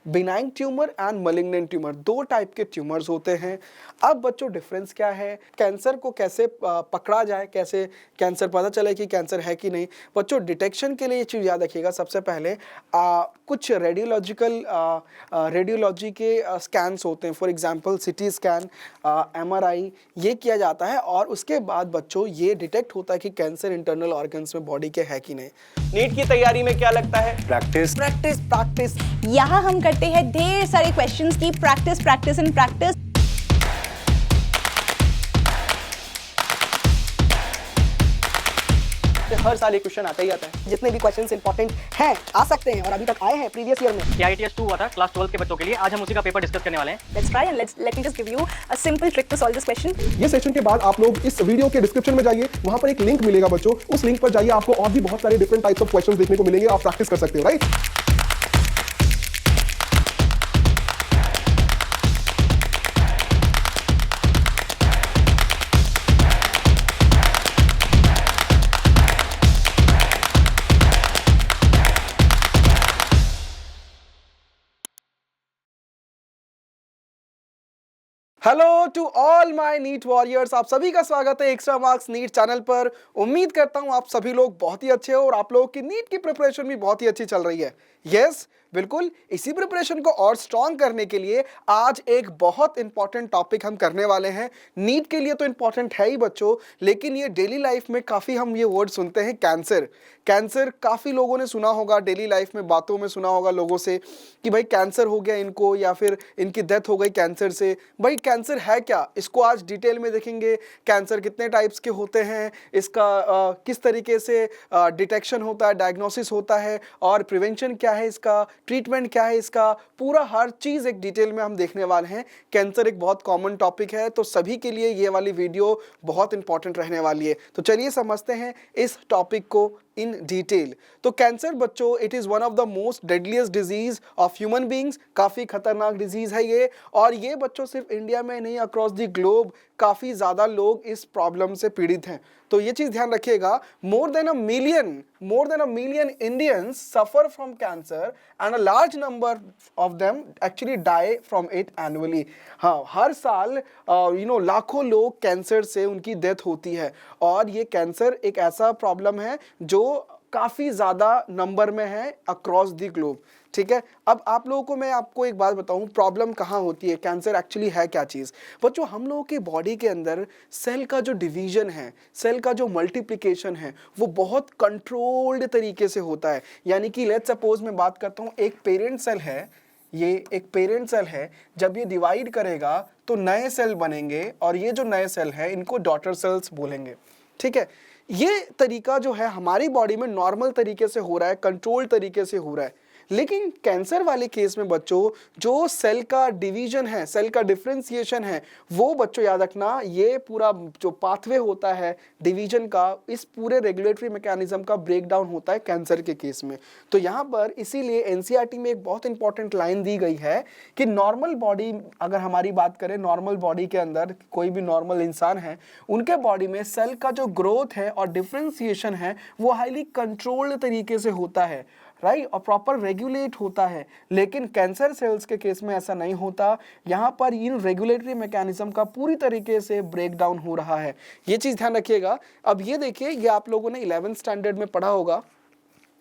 Benign tumour and malignant tumour, दो type के tumours होते हैं। अब बच्चों डिफरेंस क्या है, कैंसर को कैसे पकड़ा जाए, कैसे कैंसर पता चले कि कैंसर है कि नहीं। बच्चों डिटेक्शन के लिए ये चीज़ याद रखिएगा, सबसे पहले कुछ रेडियोलॉजी के स्कैन्स होते हैं, for example CT scan, MRI, ये किया जाता है और उसके बाद बच्चों ये डिटेक्ट होता है कि कैंसर इंटरनल ऑर्गन्स में बॉडी के है कि नहीं। नीट की तैयारी में क्या लगता है? Practice practice practice. यहाँ हम करते हैं ढेर सारे क्वेश्चंस की प्रैक्टिस प्रैक्टिस एंड प्रैक्टिस। हर साल एक क्वेश्चन आता ही आता है। जितने भी क्वेश्चंस इंपॉर्टेंट हैं आ सकते हैं और अभी तक आए हैं प्रीवियस ईयर में। IITS 2 हुआ था क्लास 12 के बच्चों के लिए, आज हम उसी का पेपर डिस्कस करने वाले हैं। Let's try and let me just give you a simple trick to solve this question. ये सेशन के बाद आप लोग इस वीडियो के डिस्क्रिप्शन में जाइए, वहां पर एक लिंक मिलेगा बच्चों, उस लिंक पर जाइए, आपको और भी बहुत सारे डिफरेंट टाइप्स ऑफ क्वेश्चंस देखने को मिलेंगे, आप प्रैक्टिस कर सकते हो, right. Hello to all my NEET warriors, आप सभी का स्वागत है एक्स्ट्रा मार्क्स नीट चैनल पर। उम्मीद करता हूं आप सभी लोग बहुत ही अच्छे हो और आप लोगों की नीट की प्रिपरेशन भी बहुत ही अच्छी चल रही है। यस बिल्कुल, इसी प्रिपरेशन को और स्ट्रॉन्ग करने के लिए आज एक बहुत इंपॉर्टेंट टॉपिक हम करने वाले हैं। नीट के लिए तो इंपॉर्टेंट है ही बच्चों, लेकिन ये डेली लाइफ में काफ़ी हम ये वर्ड सुनते हैं, कैंसर। कैंसर काफ़ी लोगों ने सुना होगा, डेली लाइफ में बातों में सुना होगा लोगों से कि भाई कैंसर हो गया इनको, या फिर इनकी डेथ हो गई कैंसर से। भाई कैंसर है क्या, इसको आज डिटेल में देखेंगे। कैंसर कितने टाइप्स के होते हैं, इसका किस तरीके से डिटेक्शन होता है, डायग्नोसिस होता है, और प्रिवेंशन क्या है इसका, ट्रीटमेंट क्या है इसका, पूरा हर चीज़ एक डिटेल में हम देखने वाले हैं। कैंसर एक बहुत कॉमन टॉपिक है, तो सभी के लिए ये वाली वीडियो बहुत इंपॉर्टेंट रहने वाली है। तो चलिए समझते हैं इस टॉपिक को इन डिटेल। तो कैंसर बच्चों, it is one of the most deadliest disease of human beings. काफ़ी खतरनाक डिजीज है ये, और ये बच्चों सिर्फ इंडिया में नहीं, अक्रॉस द ग्लोब काफ़ी ज़्यादा लोग इस प्रॉब्लम से पीड़ित हैं। तो ये चीज़ ध्यान रखिएगा, more than a million Indians suffer from cancer and a large number of them actually die from it annually. हाँ, हर साल लाखों लोग कैंसर से उनकी डेथ होती है, और ये कैंसर एक ऐसा प्रॉब्लम है जो काफ़ी ज़्यादा नंबर में है अक्रॉस द ग्लोब। ठीक है, अब आप लोगों को मैं आपको एक बात बताऊं, प्रॉब्लम कहाँ होती है, कैंसर एक्चुअली है क्या चीज़। बच्चों, हम लोगों की बॉडी के अंदर सेल का जो डिवीजन है, सेल का जो मल्टीप्लिकेशन है, वो बहुत कंट्रोल्ड तरीके से होता है। यानी कि लेट्स सपोज मैं बात करता हूँ, एक पेरेंट सेल है, ये एक पेरेंट सेल है, जब ये डिवाइड करेगा तो नए सेल बनेंगे, और ये जो नए सेल है इनको डॉटर सेल्स बोलेंगे। ठीक है, ये तरीका जो है हमारी बॉडी में नॉर्मल तरीके से हो रहा है, कंट्रोल तरीके से हो रहा है। लेकिन कैंसर वाले केस में बच्चों, जो सेल का डिवीजन है, सेल का डिफरेंशिएशन है, वो बच्चों याद रखना, ये पूरा जो पाथवे होता है डिवीजन का, इस पूरे रेगुलेटरी मैकेनिज्म का ब्रेकडाउन होता है कैंसर के केस में। तो यहाँ पर इसीलिए एनसीईआरटी में एक बहुत इंपॉर्टेंट लाइन दी गई है कि नॉर्मल बॉडी, अगर हमारी बात करें नॉर्मल बॉडी के अंदर, कोई भी नॉर्मल इंसान है, उनके बॉडी में सेल का जो ग्रोथ है और डिफरेंशिएशन है वो हाईली कंट्रोल्ड तरीके से होता है, राइट, और प्रॉपर रेगुलेट होता है। लेकिन कैंसर सेल्स के केस में ऐसा नहीं होता, यहाँ पर इन रेगुलेटरी मैकेनिज्म का पूरी तरीके से ब्रेकडाउन हो रहा है। ये चीज़ ध्यान रखिएगा। अब ये देखिए, ये आप लोगों ने 11th स्टैंडर्ड में पढ़ा होगा,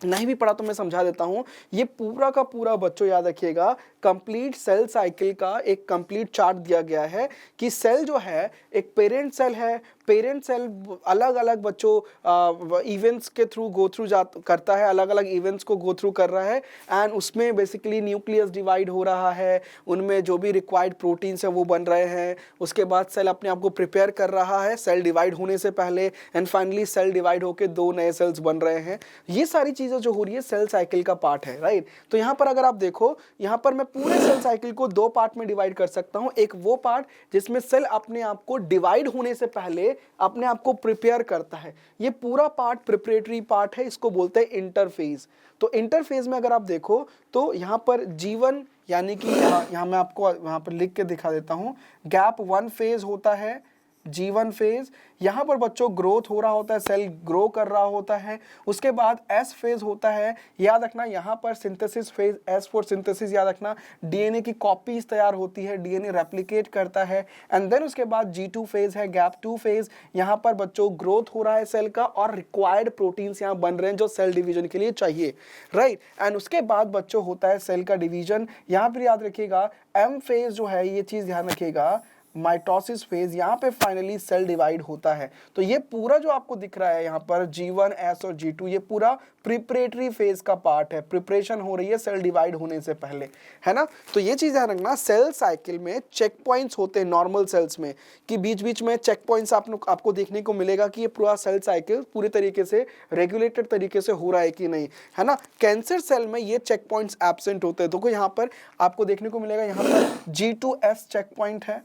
नहीं भी पढ़ा तो मैं समझा देता हूँ। ये पूरा का पूरा बच्चों याद रखिएगा, कंप्लीट सेल साइकिल का एक कंप्लीट चार्ट दिया गया है कि सेल जो है एक पेरेंट सेल है, पेरेंट सेल अलग अलग बच्चों इवेंट्स के थ्रू गो थ्रू करता है, अलग अलग इवेंट्स को गो थ्रू कर रहा है, एंड उसमें बेसिकली न्यूक्लियस डिवाइड हो रहा है, उनमें जो भी रिक्वायर्ड प्रोटीन्स है वो बन रहे हैं। उसके बाद सेल अपने आप को प्रिपेयर कर रहा है सेल डिवाइड होने से पहले, एंड फाइनली सेल डिवाइड होकर दो नए सेल्स बन रहे हैं। ये सारी चीज़ें जो हो रही है सेल साइकिल का पार्ट है, राइट। तो यहाँ पर अगर आप देखो, यहाँ पर मैं पूरे सेल साइकिल को दो पार्ट में डिवाइड कर सकता हूँ। एक वो पार्ट जिसमें सेल अपने आप को डिवाइड होने से पहले अपने आप को प्रिपेयर करता है, ये पूरा पार्ट प्रिपरेटरी पार्ट है, इसको बोलते हैं इंटरफेज। तो इंटरफेज में अगर आप देखो तो यहाँ पर G1, यानी कि यहाँ मैं आपको यहाँ पर लिख के दिखा देता हूँ, गैप 1 फेज होता है, G1 फेज, यहाँ पर बच्चों ग्रोथ हो रहा होता है, सेल ग्रो कर रहा होता है। उसके बाद S फेज होता है, याद रखना यहाँ पर synthesis phase, S for synthesis, याद रखना DNA की कॉपीज तैयार होती है, DNA रेप्लिकेट करता है। एंड देन उसके बाद G2 फेज है, गैप 2 फेज, यहाँ पर बच्चों ग्रोथ हो रहा है सेल का और रिक्वायर्ड प्रोटीन्स यहाँ बन रहे हैं जो सेल डिवीजन के लिए चाहिए, राइट। एंड उसके बाद बच्चों होता है सेल का डिवीजन, यहाँ पर याद रखिएगा M फेज जो है, ये चीज ध्यान रखिएगा, माइटोसिस फेज, यहाँ पे फाइनली सेल डिवाइड होता है। तो ये पूरा जो आपको दिख रहा है यहाँ पर G1, S और G2, ये पूरा प्रिपरेटरी फेज का पार्ट है, प्रिपरेशन हो रही है सेल डिवाइड होने से पहले, है ना। तो ये चीज़ ध्यान रखना, सेल साइकिल में चेक पॉइंट्स होते हैं नॉर्मल सेल्स में, कि बीच बीच में चेक पॉइंट्स आपको देखने को मिलेगा कि ये पूरा सेल साइकिल पूरी तरीके से रेगुलेटेड तरीके से हो रहा है कि नहीं, है ना। कैंसर सेल में ये चेक पॉइंट्स एब्सेंट होते हैं। तो यहाँ पर आपको देखने को मिलेगा, यहाँ पर G2S चेक पॉइंट है,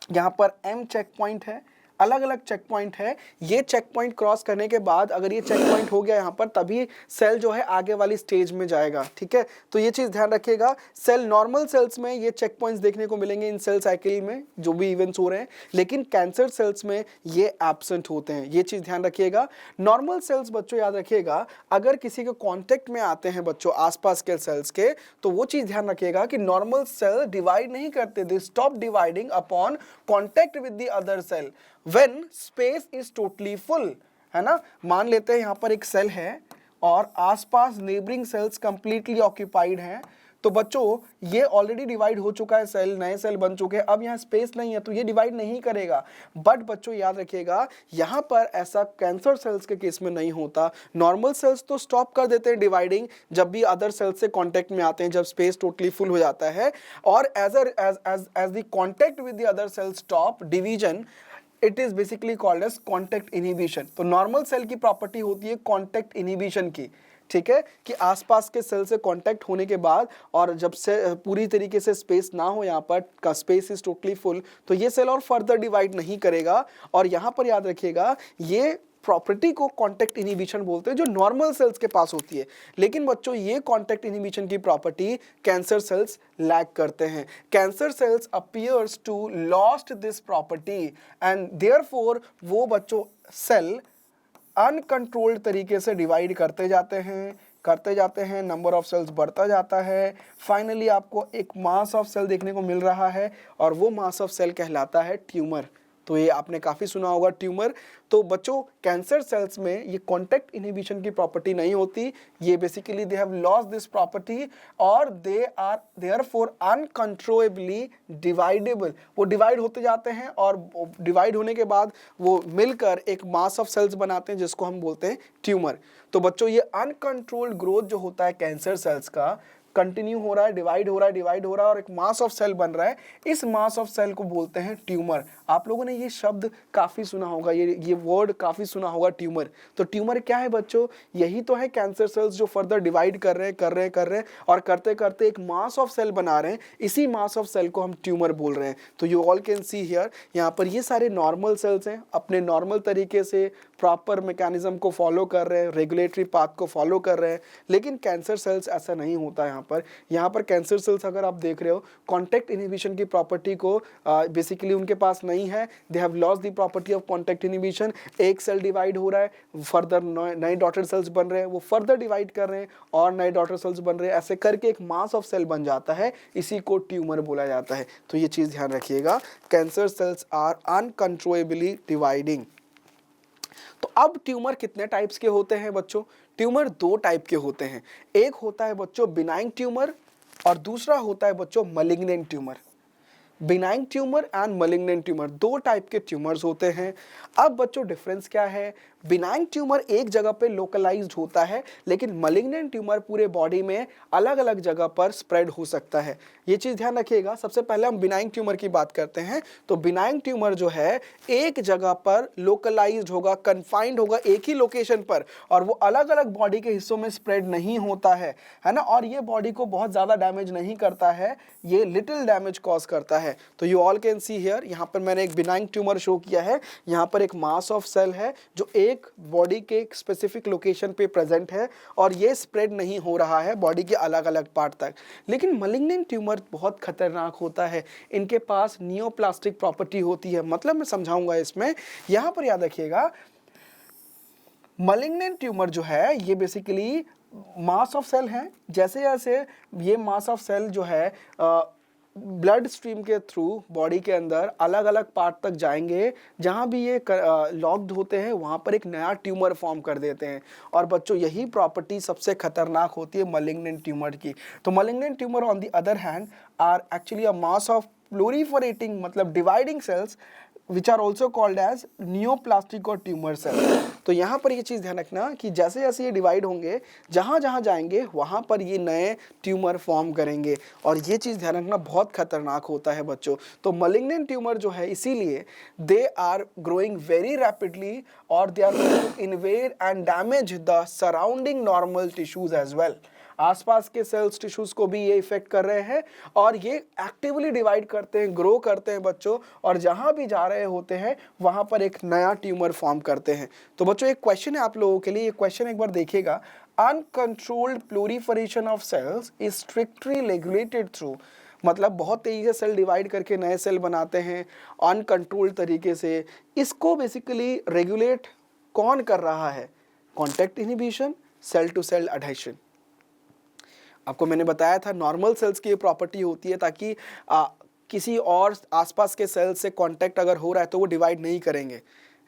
यहाँ पर M चेक पॉइंट है, अलग अलग चेक पॉइंट है। ये चेक पॉइंट क्रॉस करने के बाद अगर ये चेक पॉइंट हो गया यहाँ पर, तभी सेल जो है आगे वाली स्टेज में जाएगा, ठीक है। तो ये चीज़ ध्यान रखिएगा, सेल नॉर्मल सेल्स में ये चेक पॉइंट्स देखने को मिलेंगे इन सेल साइकिल में जो भी इवेंट्स हो रहे हैं, लेकिन कैंसर सेल्स में ये एब्सेंट होते हैं। ये चीज़ ध्यान रखिएगा। नॉर्मल सेल्स बच्चों याद रखिएगा, अगर किसी के कॉन्टेक्ट में आते हैं बच्चों आसपास के सेल्स के, तो वो चीज़ ध्यान रखिएगा कि नॉर्मल सेल डिवाइड नहीं करते, they stop dividing upon contact with the other cell when space is totally full, है ना। मान लेते हैं यहाँ पर एक सेल है और आसपास नेबरिंग सेल्स कंप्लीटली ऑक्यूपाइड हैं, तो बच्चों ये ऑलरेडी डिवाइड हो चुका है सेल, नए सेल बन चुके हैं, अब यहाँ स्पेस नहीं है तो ये डिवाइड नहीं करेगा। बट बच्चों याद रखिएगा, यहाँ पर ऐसा कैंसर सेल्स के केस में नहीं होता। नॉर्मल सेल्स तो स्टॉप कर देते हैं डिवाइडिंग जब भी अदर सेल्स से कांटेक्ट में आते हैं, जब स्पेस टोटली फुल हो जाता है, और as the contact with the other cell stop division, it is basically called as contact inhibition. तो नॉर्मल सेल की प्रॉपर्टी होती है कॉन्टेक्ट इनहिबिशन की, ठीक है, कि आसपास के सेल से कांटेक्ट होने के बाद और जब से पूरी तरीके से स्पेस ना हो, यहाँ पर का स्पेस इज टोटली फुल, तो ये सेल और फर्दर डिवाइड नहीं करेगा। और यहाँ पर याद रखिएगा, ये प्रॉपर्टी को कांटेक्ट इनहिबिशन बोलते हैं जो नॉर्मल सेल्स के पास होती है। लेकिन बच्चों ये कांटेक्ट इनहिबिशन की प्रॉपर्टी कैंसर सेल्स लैक करते हैं। Cancer cells appears to lost this property and therefore वो बच्चों सेल अनकंट्रोल्ड तरीके से डिवाइड करते जाते हैं, नंबर ऑफ सेल्स बढ़ता जाता है। फाइनली आपको एक मास ऑफ सेल देखने को मिल रहा है और वो मास ऑफ सेल कहलाता है ट्यूमर। तो ये आपने काफ़ी सुना होगा ट्यूमर। तो बच्चों कैंसर सेल्स में ये कॉन्टेक्ट इनहिबिशन की प्रॉपर्टी नहीं होती, ये basically they have lost this property और they are therefore uncontrollably dividable. वो डिवाइड होते जाते हैं और डिवाइड होने के बाद वो मिलकर एक मास ऑफ सेल्स बनाते हैं जिसको हम बोलते हैं ट्यूमर। तो बच्चों ये अनकंट्रोल्ड ग्रोथ जो होता है कैंसर सेल्स का, कंटिन्यू हो रहा है, डिवाइड हो रहा है और एक मास ऑफ सेल बन रहा है, इस मास ऑफ सेल को बोलते हैं ट्यूमर। आप लोगों ने ये शब्द काफ़ी सुना होगा, ये वर्ड काफ़ी सुना होगा ट्यूमर। तो ट्यूमर क्या है बच्चों? यही तो है कैंसर सेल्स जो फर्दर डिवाइड कर रहे हैं और करते करते एक मास ऑफ सेल बना रहे हैं, इसी मास ऑफ सेल को हम ट्यूमर बोल रहे हैं। तो you all can see here, यहाँ पर ये सारे नॉर्मल सेल्स हैं, अपने नॉर्मल तरीके से प्रॉपर मैकेनिज्म को फॉलो कर रहे हैं, रेगुलेटरी पाथ को फॉलो कर रहे हैं। लेकिन कैंसर सेल्स ऐसा नहीं होता। यहाँ पर कैंसर सेल्स अगर आप देख रहे हो, कॉन्टेक्ट इनहिबिशन की प्रॉपर्टी को बेसिकली उनके पास नहीं है, दे have lost the property of contact inhibition. एक सेल डिवाइड हो रहा है, फर्दर नए डॉटर सेल्स बन रहे हैं, वो फर्दर डिवाइड कर रहे हैं और नए डॉटर सेल्स बन रहे हैं, ऐसे करके एक मास ऑफ सेल बन जाता है, इसी को ट्यूमर बोला जाता है। तो ये चीज़ ध्यान रखिएगा, cancer cells are uncontrollably dividing. तो अब ट्यूमर कितने टाइप्स के होते हैं बच्चों? ट्यूमर 2 टाइप के होते हैं। एक होता है बच्चों बिनाइन ट्यूमर और दूसरा होता है बच्चों malignant tumour. Benign tumour and malignant tumour 2 type के ट्यूमर्स होते हैं। अब बच्चों डिफरेंस क्या है? बिनाइन ट्यूमर एक जगह पे लोकलाइज्ड होता है, लेकिन मलिग्नेंट ट्यूमर पूरे बॉडी में अलग अलग जगह पर स्प्रेड हो सकता है। ये चीज़ ध्यान रखिएगा। सबसे पहले हम बिनाइन ट्यूमर की बात करते हैं। तो बिनाइन ट्यूमर जो है एक जगह पर लोकलाइज्ड होगा, कन्फाइंड होगा एक ही लोकेशन पर, और वो अलग अलग बॉडी के हिस्सों में स्प्रेड नहीं होता है ना, और ये बॉडी को बहुत ज़्यादा डैमेज नहीं करता है, ये लिटिल डैमेज कॉज करता है। तो you all can see here, यहाँ पर मैंने एक बिनाइन ट्यूमर शो किया है। यहाँ पर एक मास ऑफ सेल है जो एक बॉडी के एक स्पेसिफिक लोकेशन पे प्रेजेंट है और ये स्प्रेड नहीं हो रहा है बॉडी के अलग अलग पार्ट तक। लेकिन मलिग्नेंट ट्यूमर बहुत खतरनाक होता है, इनके पास नियोप्लास्टिक प्रॉपर्टी होती है। मतलब मैं समझाऊंगा इसमें, यहाँ पर याद रखिएगा मलिग्नेंट ट्यूमर जो है ये बेसिकली मास ऑफ सेल है। जैसे जैसे ये मास ऑफ सेल जो है ब्लड स्ट्रीम के थ्रू बॉडी के अंदर अलग अलग पार्ट तक जाएंगे, जहाँ भी ये लॉक्ड होते हैं वहाँ पर एक नया ट्यूमर फॉर्म कर देते हैं। और बच्चों यही प्रॉपर्टी सबसे खतरनाक होती है मलिग्नेंट ट्यूमर की। तो malignant tumour on the other hand are actually a mass of proliferating मतलब dividing cells which are also called as neoplastic और ट्यूमर सेल। तो यहाँ पर ये चीज़ ध्यान रखना कि जैसे जैसे ये डिवाइड होंगे जहाँ जहाँ जाएंगे वहाँ पर ये नए ट्यूमर फॉर्म करेंगे और ये चीज़ ध्यान रखना बहुत खतरनाक होता है बच्चों। तो मलिग्नेंट ट्यूमर जो है इसीलिए they are growing very rapidly और they are going to invade and damage the surrounding normal tissues as well. आसपास के सेल्स टिश्यूज को भी ये इफेक्ट कर रहे हैं और ये एक्टिवली डिवाइड करते हैं, ग्रो करते हैं बच्चों, और जहां भी जा रहे होते हैं वहां पर एक नया ट्यूमर फॉर्म करते हैं। तो बच्चों एक क्वेश्चन है आप लोगों के लिए, ये क्वेश्चन एक बार देखिएगा। Uncontrolled proliferation of cells is strictly regulated through, मतलब बहुत तेजी से सेल डिवाइड करके नए सेल बनाते हैं अनकंट्रोल्ड तरीके से। इसको बेसिकली रेगुलेट कौन कर रहा है? Contact inhibition, cell to cell adhesion. आपको मैंने बताया था नॉर्मल सेल्स की ये प्रॉपर्टी होती है ताकि किसी और आसपास के सेल से कांटेक्ट अगर हो रहा है तो वो डिवाइड नहीं करेंगे,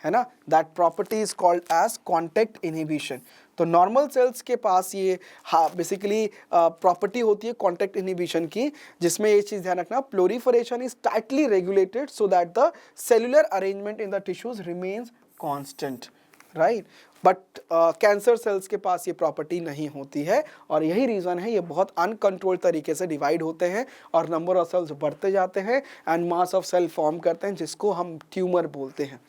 है ना। That property is called as contact inhibition. तो नॉर्मल सेल्स के पास ये बेसिकली प्रॉपर्टी होती है कांटेक्ट इनहिबिशन की, जिसमें ये चीज़ ध्यान रखना proliferation is tightly regulated so that the cellular arrangement in the tissues remains constant, right. But cancer cells के पास ये प्रॉपर्टी नहीं होती है और यही रीज़न है ये बहुत अनकंट्रोल्ड तरीके से डिवाइड होते हैं और नंबर ऑफ सेल्स बढ़ते जाते हैं and mass of cell form करते हैं जिसको हम ट्यूमर बोलते हैं,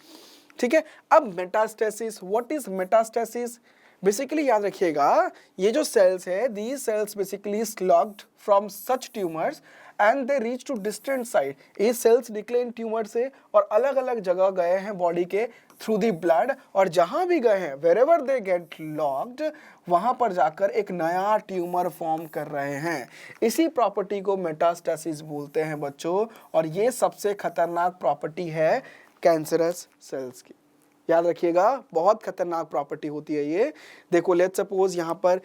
ठीक है। अब metastasis, what is metastasis? Basically याद रखिएगा ये जो सेल्स है these cells basically sloughed from such tumours and they reach to distant side. ये सेल्स निकले इन ट्यूमर से और अलग अलग जगह गए हैं बॉडी के थ्रू दी ब्लड, और जहां भी गए हैं वेरेवर दे गेट लॉक्ड वहां पर जाकर एक नया ट्यूमर फॉर्म कर रहे हैं। इसी प्रॉपर्टी को मेटास्टेसिस बोलते हैं बच्चों, और ये सबसे खतरनाक प्रॉपर्टी है कैंसरस सेल्स की। याद रखिएगा बहुत खतरनाक प्रॉपर्टी होती है ये। देखो लेट्स सपोज यहाँ पर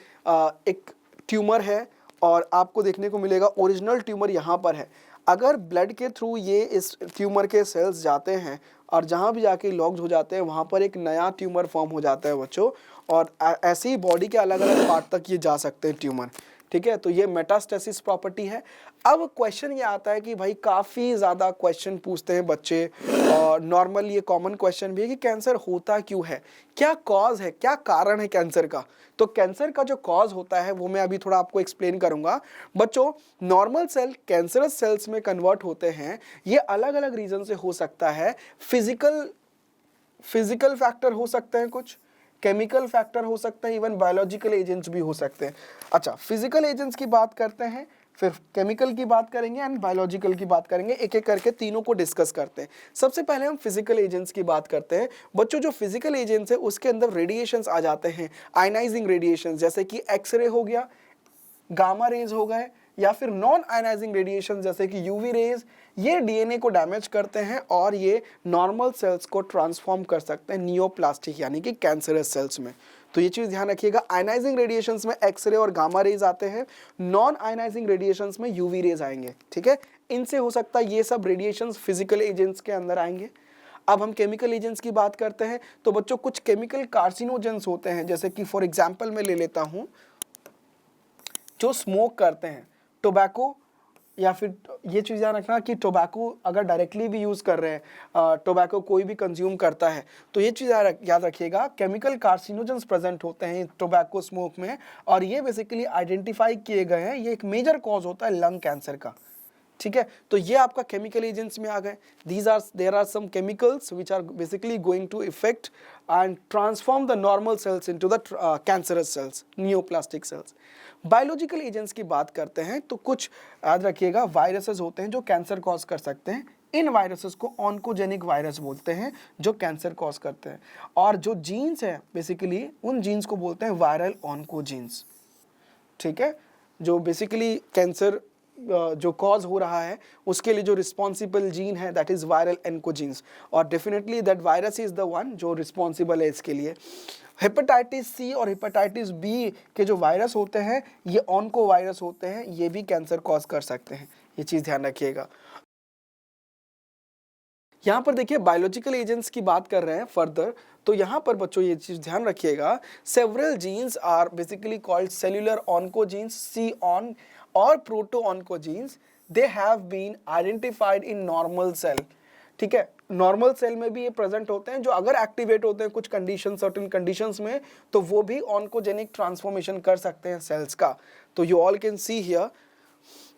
एक ट्यूमर है और आपको देखने को मिलेगा ओरिजिनल ट्यूमर यहाँ पर है। अगर ब्लड के थ्रू ये इस ट्यूमर के सेल्स जाते हैं और जहाँ भी जाके लॉक्ड हो जाते हैं वहाँ पर एक नया ट्यूमर फॉर्म हो जाता है बच्चों, और ऐसे ही बॉडी के अलग अलग पार्ट तक ये जा सकते हैं ट्यूमर, ठीक है। तो ये मेटास्टेसिस प्रॉपर्टी है। अब क्वेश्चन ये आता है कि भाई काफ़ी ज़्यादा क्वेश्चन पूछते हैं बच्चे और नॉर्मल ये कॉमन क्वेश्चन भी है कि कैंसर होता क्यों है, क्या कॉज है, क्या कारण है कैंसर का। तो कैंसर का जो कॉज होता है वो मैं अभी थोड़ा आपको एक्सप्लेन करूंगा बच्चों। नॉर्मल सेल कैंसरस सेल्स में कन्वर्ट होते हैं, ये अलग अलग रीजन से हो सकता है। फिजिकल फैक्टर हो सकते हैं, कुछ केमिकल फैक्टर हो सकते हैं, इवन बायोलॉजिकल एजेंट्स भी हो सकते हैं। अच्छा, फिजिकल एजेंट्स की बात करते हैं, फिर केमिकल की बात करेंगे एंड बायोलॉजिकल की बात करेंगे, एक एक करके तीनों को डिस्कस करते हैं। सबसे पहले हम फिजिकल एजेंट्स की बात करते हैं बच्चों। जो फिजिकल एजेंट्स है उसके अंदर रेडिएशंस आ जाते हैं, आयनाइजिंग रेडिएशंस, जैसे कि एक्सरे हो गया, गामा रेज हो गए, या फिर नॉन आयनाइजिंग रेडिएशन जैसे कि यूवी रेज। ये डीएनए को डैमेज करते हैं और ये नॉर्मल सेल्स को ट्रांसफॉर्म कर सकते हैं नियोप्लास्टिक यानी कि कैंसरस सेल्स में। तो ये चीज़ ध्यान रखिएगा, आयनाइजिंग रेडिएशंस में एक्सरे और गामा रेज आते हैं, नॉन आयनाइजिंग रेडिएशंस में यूवी रेज आएंगे, ठीक है। इनसे हो सकता है ये सब रेडिएशंस फिजिकल एजेंट्स के अंदर आएंगे। अब हम केमिकल एजेंट्स की बात करते हैं तो बच्चों कुछ केमिकल कार्सिनोजेंस होते हैं, जैसे कि फॉर एग्जाम्पल मैं ले लेता हूँ जो स्मोक करते हैं, टोबैको, या फिर ये चीज़ ध्यान रखना कि टोबैको अगर डायरेक्टली भी यूज़ कर रहे हैं, टोबैको कोई भी कंज्यूम करता है तो ये चीज़ याद रखिएगा केमिकल कार्सिनोजेंस प्रेजेंट होते हैं टोबैको स्मोक में, और ये बेसिकली आइडेंटिफाई किए गए हैं। ये एक मेजर कॉज होता है लंग कैंसर का, ठीक है। तो ये आपका केमिकल एजेंट्स में आ गए। There are some chemicals which are basically going to effect and transform the normal cells into the cancerous cells, neoplastic cells. Biological agents की बात करते हैं तो कुछ याद रखिएगा वायरसेस होते हैं जो कैंसर कॉज कर सकते हैं, इन वायरसेस को ऑन्कोजेनिक वायरस बोलते हैं जो कैंसर कॉज करते हैं। और जो जीन्स हैं बेसिकली उन जीन्स को बोलते हैं वायरल ऑन्कोजीन्स। ठीक है, जो बेसिकली कैंसर जो कॉज हो रहा है उसके लिए जो रिस्पॉन्सिबल जीन है दैट इज़ वायरल ऑन्कोजीन्स, और definitely that virus is the one जो रिस्पॉन्सिबल है इसके लिए। हेपेटाइटिस सी और हेपेटाइटिस बी के जो वायरस होते हैं ये ऑन्को वायरस होते हैं, ये भी कैंसर कॉज कर सकते हैं, ये चीज़ ध्यान रखिएगा। यहाँ पर देखिए बायोलॉजिकल एजेंट्स की बात कर रहे हैं फर्दर, तो यहाँ पर बच्चों ये चीज़ ध्यान रखिएगा, several genes are basically called cellular oncogenes, C onc और proto oncogenes, they have been identified in normal cell. ठीक है, नॉर्मल सेल में भी ये प्रेजेंट होते हैं, जो अगर एक्टिवेट होते हैं कुछ कंडीशन सर्टेन कंडीशंस में तो वो भी ऑन्कोजेनिक ट्रांसफॉर्मेशन कर सकते हैं सेल्स का। तो you all can see here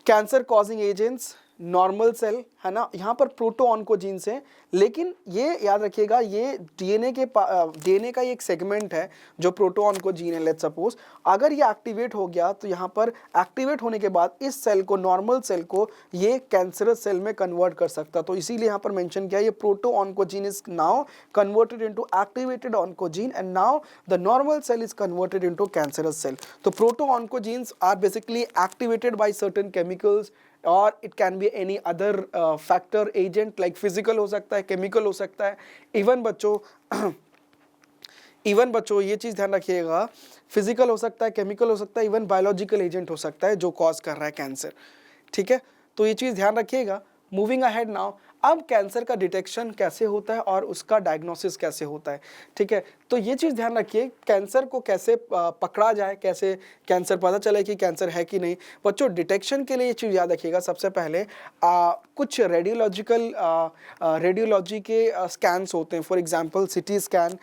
cancer causing agents normal cell है ना, यहाँ पर प्रोटो ऑन्कोजीन्स हैं, लेकिन ये याद रखिएगा ये डीएनए का एक सेगमेंट है जो प्रोटो ऑन्कोजीन है। लेट्स सपोज अगर ये एक्टिवेट हो गया तो यहाँ पर एक्टिवेट होने के बाद इस सेल को, नॉर्मल सेल को, ये कैंसरस सेल में कन्वर्ट कर सकता। तो इसीलिए यहाँ पर मेंशन किया ये proto oncogene is now converted into activated oncogene and now the normal cell is converted into cancerous cell. तो proto oncogenes are basically activated by certain chemicals और it can be any other factor agent like physical हो सकता है, chemical हो सकता है, even बच्चों ये चीज़ ध्यान रखिएगा, फिजिकल हो सकता है, केमिकल हो सकता है, इवन बायोलॉजिकल एजेंट हो सकता है जो कॉज कर रहा है कैंसर। ठीक है, तो ये चीज़ ध्यान रखिएगा। मूविंग अहेड नाउ, अब कैंसर का डिटेक्शन कैसे होता है और उसका डायग्नोसिस कैसे होता है। ठीक है, तो ये चीज़ ध्यान रखिए, कैंसर को कैसे पकड़ा जाए, कैसे कैंसर पता चले कि कैंसर है कि नहीं। बच्चों डिटेक्शन के लिए ये चीज़ याद रखिएगा, सबसे पहले कुछ रेडियोलॉजी के स्कैन्स होते हैं, for example CT scan,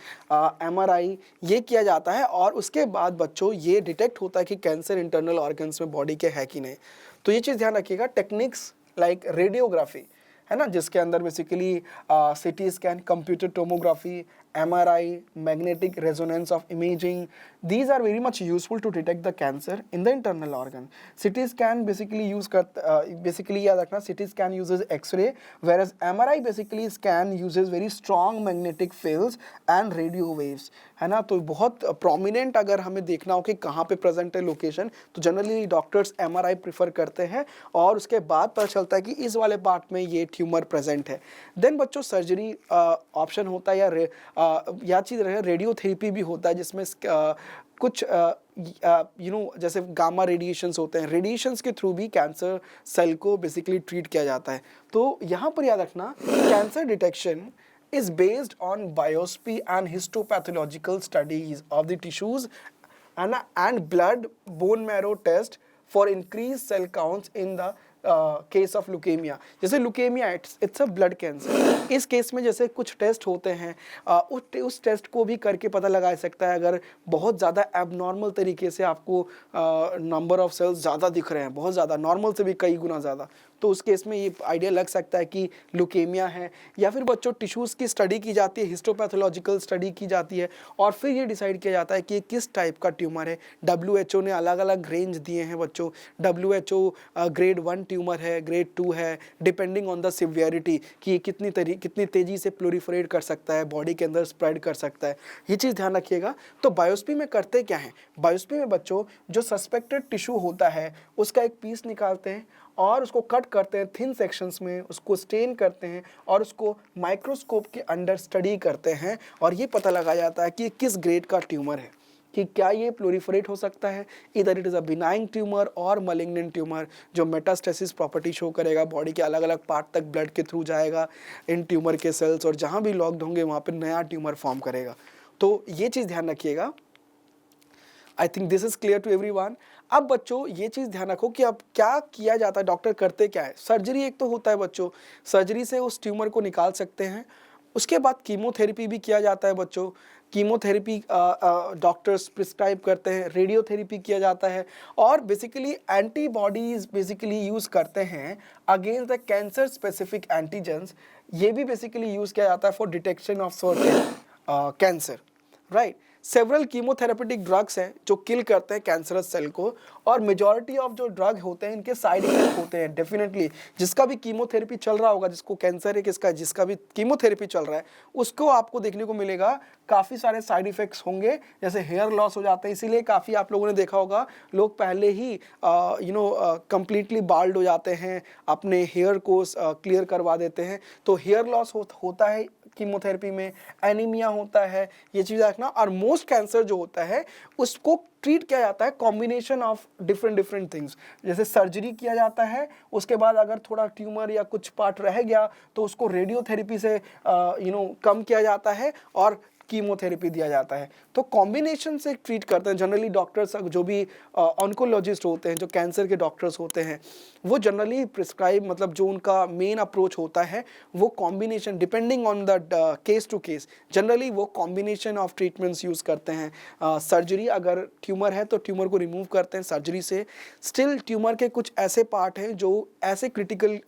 MRI, ये किया जाता है और उसके बाद बच्चों ये डिटेक्ट होता है कि कैंसर इंटरनल ऑर्गन्स में बॉडी के है कि नहीं। तो ये चीज़ ध्यान रखिएगा। टेक्निक्स लाइक रेडियोग्राफी है ना, जिसके अंदर basically CT scan, computer tomography, MRI, magnetic resonance of imaging, these are very much useful to detect the cancer in the internal organ. CT scan basically basically याद रखना, CT scan uses X-ray, whereas MRI basically scan uses very strong magnetic fields and radio waves, है ना। तो बहुत prominent अगर हमें देखना हो कि कहाँ पे प्रेजेंट है लोकेशन, तो जनरली डॉक्टर्स MRI प्रीफर करते हैं और उसके बाद पता चलता है कि इस वाले पार्ट में ये ट्यूमर प्रेजेंट है। देन बच्चों सर्जरी ऑप्शन होता है या चीज़ रहे, रेडियोथेरेपी भी होता है जिसमें कुछ जैसे गामा रेडिएशंस होते हैं, रेडिएशंस के थ्रू भी कैंसर सेल को बेसिकली ट्रीट किया जाता है। तो यहाँ पर याद रखना cancer detection is based on biopsy and histopathological studies of the tissues and blood bone marrow test for increased cell counts in the case of leukaemia. जैसे leukaemia it's a blood cancer, इस case में जैसे कुछ test होते हैं, उस test को भी करके पता लगा सकता है अगर बहुत ज़्यादा एबनॉर्मल तरीके से आपको नंबर ऑफ सेल्स ज़्यादा दिख रहे हैं, बहुत ज़्यादा, नॉर्मल से भी कई गुना ज़्यादा, तो उस केस में ये आइडिया लग सकता है कि लुकेमिया है। या फिर बच्चों टिश्यूज़ की स्टडी की जाती है, हिस्टोपैथोलॉजिकल स्टडी की जाती है और फिर ये डिसाइड किया जाता है कि किस टाइप का ट्यूमर है। WHO ने अलग अलग रेंज दिए हैं बच्चों, WHO ग्रेड 1 ट्यूमर है, ग्रेड 2 है, डिपेंडिंग ऑन द सिवियरिटी कि ये कितनी तेज़ी से प्लोरीफरेट कर सकता है, बॉडी के अंदर स्प्रेड कर सकता है, ये चीज़ ध्यान रखिएगा। तो बायोप्सी में करते क्या है, बायोप्सी में बच्चों जो सस्पेक्टेड टिश्यू होता है उसका एक पीस निकालते हैं और उसको कट करते हैं थिन सेक्शंस में, उसको स्टेन करते हैं और उसको माइक्रोस्कोप के अंडर स्टडी करते हैं और ये पता लगाया जाता है कि किस ग्रेड का ट्यूमर है, कि क्या ये प्लोरीफरेट हो सकता है, इधर it is a benign tumour और मलिग्नेंट ट्यूमर जो मेटास्टेसिस प्रॉपर्टी शो करेगा, बॉडी के अलग अलग पार्ट तक ब्लड के थ्रू जाएगा इन ट्यूमर के सेल्स और जहाँ भी लॉक्ड होंगे वहाँ पे नया ट्यूमर फॉर्म करेगा। तो ये चीज़ ध्यान रखिएगा। I think this is clear to everyone. अब बच्चों ये चीज़ ध्यान रखो कि अब क्या किया जाता है, डॉक्टर करते क्या है। सर्जरी एक तो होता है बच्चों, सर्जरी से उस ट्यूमर को निकाल सकते हैं। उसके बाद कीमोथेरेपी भी किया जाता है बच्चों, कीमोथेरेपी डॉक्टर्स प्रिस्क्राइब करते हैं, रेडियोथेरेपी किया जाता है और बेसिकली एंटीबॉडीज़ बेसिकली यूज़ करते हैं against the cancer specific antigens. ये भी बेसिकली यूज़ किया जाता है for detection of certain cancer, right. Several chemotherapeutic drugs हैं जो किल करते हैं कैंसरस सेल को, और मेजॉरिटी ऑफ जो ड्रग होते हैं इनके साइड इफेक्ट होते हैं डेफिनेटली। जिसका भी कीमोथेरेपी चल रहा होगा, जिसको कैंसर है, जिसका भी कीमोथेरेपी चल रहा है, उसको आपको देखने को मिलेगा काफ़ी सारे साइड इफेक्ट्स होंगे, जैसे हेयर लॉस हो जाते हैं। इसीलिए काफ़ी आप लोगों ने देखा होगा लोग पहले ही कंप्लीटली बाल्ड हो जाते हैं, अपने हेयर को क्लियर करवा देते हैं। तो हेयर लॉस होता है कीमोथेरेपी में, एनीमिया होता है, ये चीज़ रखना। और मोस्ट कैंसर जो होता है उसको ट्रीट किया जाता है कॉम्बिनेशन ऑफ डिफरेंट थिंग्स। जैसे सर्जरी किया जाता है, उसके बाद अगर थोड़ा ट्यूमर या कुछ पार्ट रह गया तो उसको रेडियोथेरेपी से कम किया जाता है और कीमोथेरेपी दिया जाता है। तो कॉम्बिनेशन से ट्रीट करते हैं जनरली डॉक्टर्स, जो भी ऑन्कोलॉजिस्ट होते हैं, जो कैंसर के डॉक्टर्स होते हैं, वो जनरली प्रिस्क्राइब, मतलब जो उनका मेन अप्रोच होता है वो combination, depending on the case to case, generally वो कॉम्बिनेशन ऑफ ट्रीटमेंट्स यूज़ करते हैं। सर्जरी, अगर ट्यूमर है तो ट्यूमर को रिमूव करते हैं सर्जरी से। स्टिल ट्यूमर के कुछ ऐसे पार्ट हैं जो ऐसे क्रिटिकल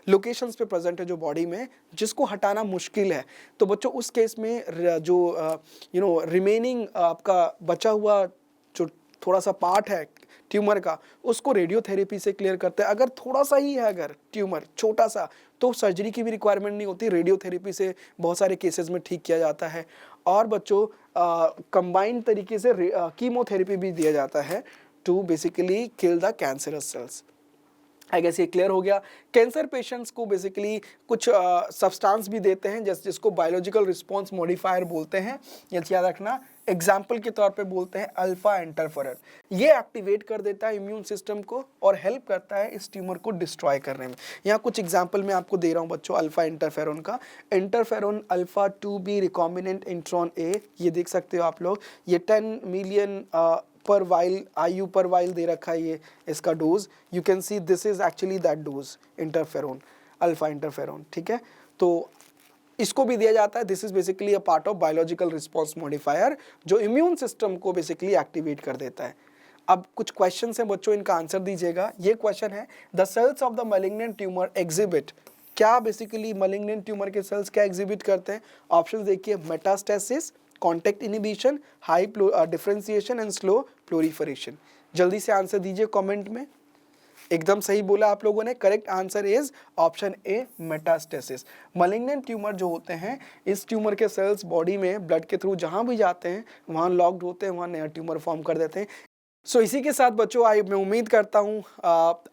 लोकेशंस पे प्रेजेंट है जो बॉडी में, जिसको हटाना मुश्किल है। तो बच्चों उस केस में जो रिमेनिंग आपका बचा हुआ जो थोड़ा सा पार्ट है ट्यूमर का, उसको रेडियोथेरेपी से क्लियर करते हैं। अगर थोड़ा सा ही है, अगर ट्यूमर छोटा सा, तो सर्जरी की भी रिक्वायरमेंट नहीं होती, रेडियोथेरेपी से बहुत सारे केसेस में ठीक किया जाता है। और बच्चों कंबाइंड तरीके से कीमोथेरेपी भी दिया जाता है to basically kill the cancerous cells. I guess ये क्लियर हो गया। कैंसर पेशेंट्स को बेसिकली कुछ सब्सटेंस भी देते हैं जिसको बायोलॉजिकल रिस्पॉन्स मॉडिफायर बोलते हैं, ये याद रखना। एग्जाम्पल के तौर पे बोलते हैं अल्फा इंटरफेरन। ये एक्टिवेट कर देता है इम्यून सिस्टम को और हेल्प करता है इस ट्यूमर को डिस्ट्रॉय करने में। यहाँ कुछ एग्जाम्पल मैं आपको दे रहा हूँ बच्चों अल्फा इंटरफेरन का। Interferon alpha 2b recombinant intron A, ये देख सकते हो आप लोग, ये 10 मिलियन पर वाइल IU पर वाइल दे रखा है ये इसका dose. You can see this is actually that does, interferon, alpha interferon, ठीक है। तो इसको भी दिया जाता है। This is basically a part of biological response modifier जो इम्यून सिस्टम को बेसिकली एक्टिवेट कर देता है। अब कुछ क्वेश्चन हैं बच्चों, इनका आंसर दीजिएगा। ये क्वेश्चन है, the cells of the malignant tumour exhibit, क्या बेसिकली मैलिग्नेंट ट्यूमर के सेल्स क्या एग्जिबिट करते हैं? ऑप्शन देखिए, metastasis, contact inhibition, high differentiation and slow proliferation. जल्दी से आंसर दीजिए कमेंट में। एकदम सही बोला आप लोगों ने। Correct answer is option A, metastasis. Malignant tumour जो होते हैं, इस ट्यूमर के सेल्स बॉडी में ब्लड के थ्रू जहां भी जाते हैं वहां लॉक्ड होते हैं, वहां नया ट्यूमर फॉर्म कर देते हैं। सो इसी के साथ बच्चों मैं उम्मीद करता हूँ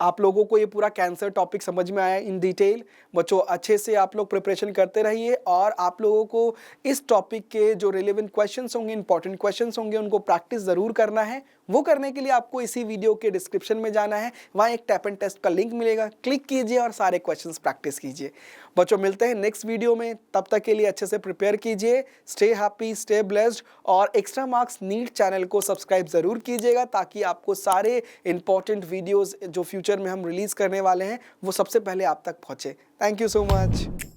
आप लोगों को ये पूरा कैंसर टॉपिक समझ में आया इन डिटेल। बच्चों अच्छे से आप लोग प्रिपरेशन करते रहिए और आप लोगों को इस टॉपिक के जो रिलेवेंट क्वेश्चंस होंगे, इंपॉर्टेंट क्वेश्चंस होंगे, उनको प्रैक्टिस ज़रूर करना है। वो करने के लिए आपको इसी वीडियो के डिस्क्रिप्शन में जाना है, वहाँ एक टैप एंड टेस्ट का लिंक मिलेगा, क्लिक कीजिए और सारे क्वेश्चंस प्रैक्टिस कीजिए। बच्चों मिलते हैं नेक्स्ट वीडियो में, तब तक के लिए अच्छे से प्रिपेयर कीजिए। स्टे हैप्पी, स्टे ब्लेस्ड और एक्स्ट्रा मार्क्स नीट चैनल को सब्सक्राइब ज़रूर कीजिएगा ताकि आपको सारे इंपॉर्टेंट वीडियोज़ जो फ्यूचर में हम रिलीज़ करने वाले हैं वो सबसे पहले आप तक पहुँचे। Thank you so much.